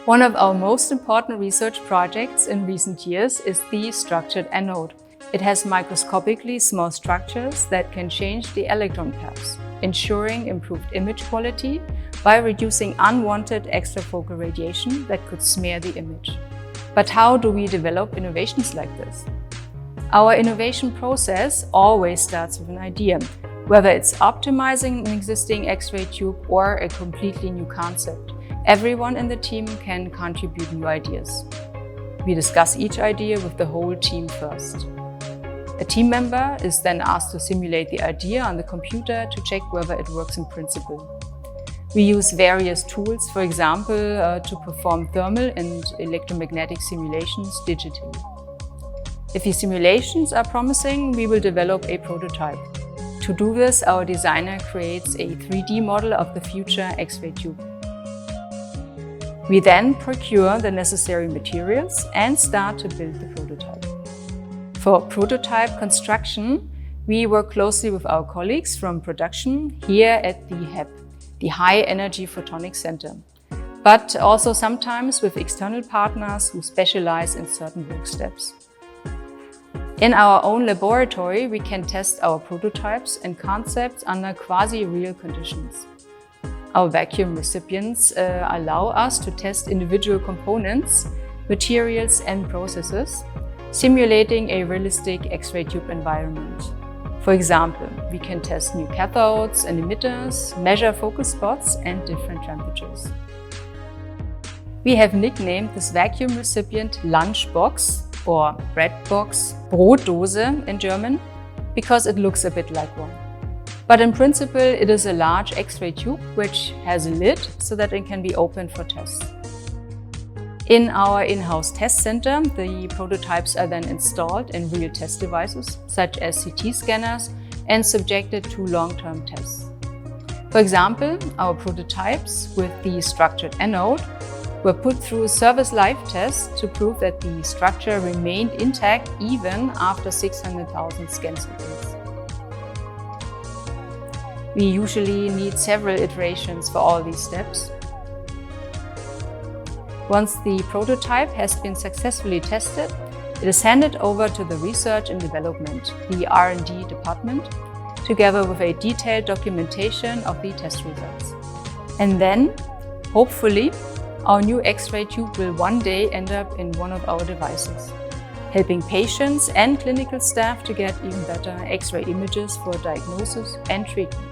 One of our most important research projects in recent years is the structured anode. It has microscopically small structures that can change the electron paths, ensuring improved image quality by reducing unwanted extrafocal radiation that could smear the image. But how do we develop innovations like this? Our innovation process always starts with an idea, whether it's optimizing an existing X-ray tube or a completely new concept. Everyone in the team can contribute new ideas. We discuss each idea with the whole team first. A team member is then asked to simulate the idea on the computer to check whether it works in principle. We use various tools, for example, to perform thermal and electromagnetic simulations digitally. If the simulations are promising, we will develop a prototype. To do this, our designer creates a 3D model of the future X-ray tube. We then procure the necessary materials and start to build the prototype. For prototype construction, we work closely with our colleagues from production here at the HEP, the High-Energy Photonics Center, but also sometimes with external partners who specialize in certain work steps. In our own laboratory, we can test our prototypes and concepts under quasi-real conditions. Our vacuum recipients allow us to test individual components, materials and processes, simulating a realistic X-ray tube environment. For example, we can test new cathodes and emitters, measure focus spots and different temperatures. We have nicknamed this vacuum recipient lunchbox or bread box, Brotdose in German, because it looks a bit like one. But in principle, it is a large X-ray tube which has a lid so that it can be opened for tests. In our in-house test center, the prototypes are then installed in real test devices, such as CT scanners, and subjected to long-term tests. For example, our prototypes with the structured anode were put through a service life test to prove that the structure remained intact even after 600,000 scan seconds. We usually need several iterations for all these steps. Once the prototype has been successfully tested, it is handed over to the research and development, the R&D department, together with a detailed documentation of the test results. And then, hopefully, our new X-ray tube will one day end up in one of our devices, helping patients and clinical staff to get even better X-ray images for diagnosis and treatment.